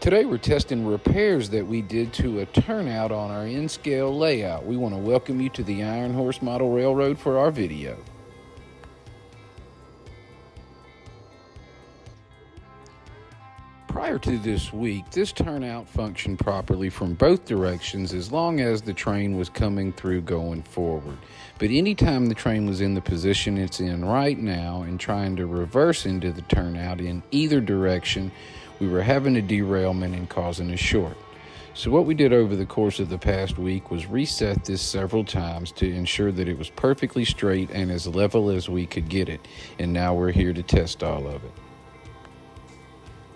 Today we're testing repairs that we did to a turnout on our N-scale layout. We want to welcome you to the Iron Horse Model Railroad for our video. Prior to this week, this turnout functioned properly from both directions as long as the train was coming through going forward. But anytime the train was in the position it's in right now and trying to reverse into the turnout in either direction, we were having a derailment and causing a short. So what we did over the course of the past week was reset this several times to ensure that it was perfectly straight and as level as we could get it. And now we're here to test all of it.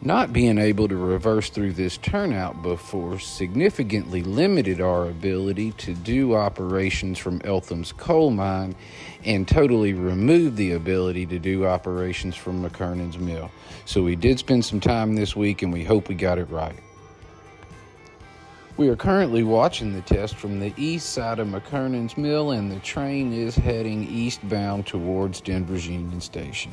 Not being able to reverse through this turnout before significantly limited our ability to do operations from Eltham's coal mine and totally removed the ability to do operations from McKernan's mill. So we did spend some time this week and we hope we got it right. We are currently watching the test from the east side of McKernan's mill, and the train is heading eastbound towards Denver's Union Station.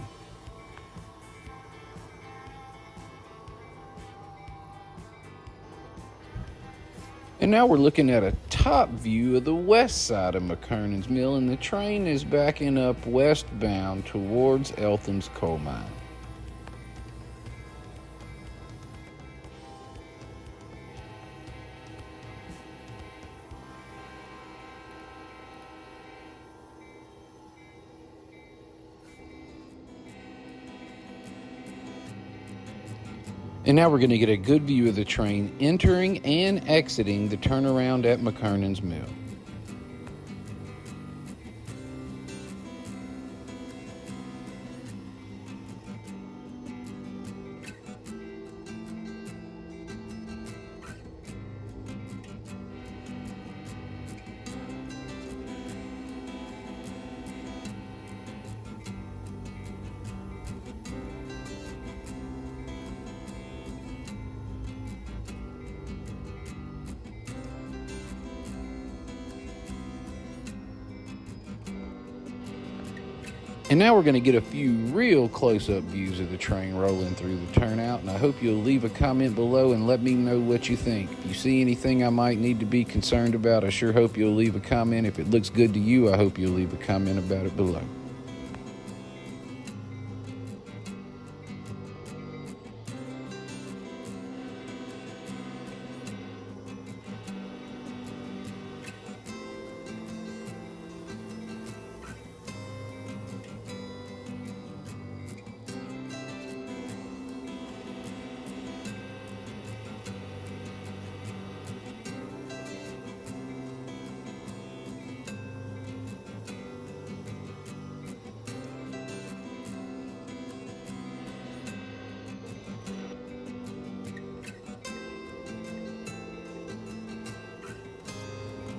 And now we're looking at a top view of the west side of McKernan's mill, and the train is backing up westbound towards Eltham's coal mine. And now we're going to get a good view of the train entering and exiting the turnaround at McKernan's mill. And now we're going to get a few real close-up views of the train rolling through the turnout, and I hope you'll leave a comment below and let me know what you think. If you see anything I might need to be concerned about, I sure hope you'll leave a comment. If it looks good to you, I hope you'll leave a comment about it below.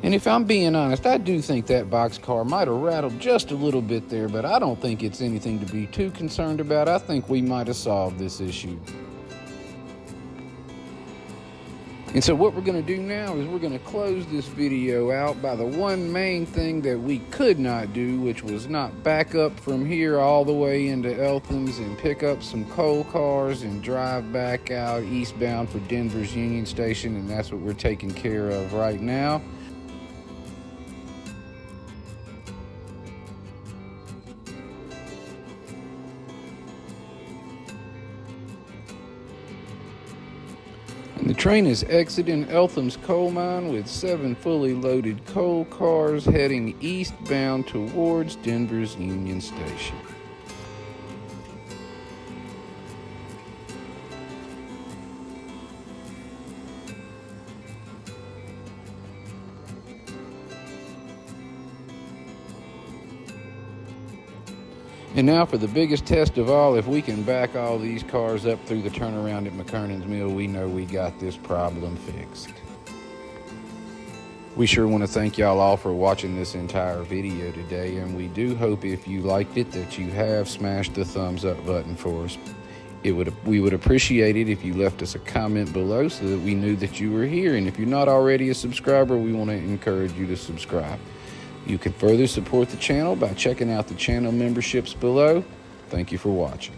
And if I'm being honest, I do think that boxcar might have rattled just a little bit there, but I don't think it's anything to be too concerned about. I think we might have solved this issue. And so what we're going to do now is we're going to close this video out by the one main thing that we could not do, which was not back up from here all the way into Eltham's and pick up some coal cars and drive back out eastbound for Denver's Union Station, and that's what we're taking care of right now. The train is exiting Eltham's coal mine with 7 fully loaded coal cars heading eastbound towards Denver's Union Station. And now for the biggest test of all, if we can back all these cars up through the turnaround at McKernan's mill, we know we got this problem fixed. We sure want to thank y'all all for watching this entire video today, and we do hope if you liked it that you have smashed the thumbs up button for us. We would appreciate it if you left us a comment below so that we knew that you were here, and if you're not already a subscriber, we want to encourage you to subscribe. You can further support the channel by checking out the channel memberships below. Thank you for watching.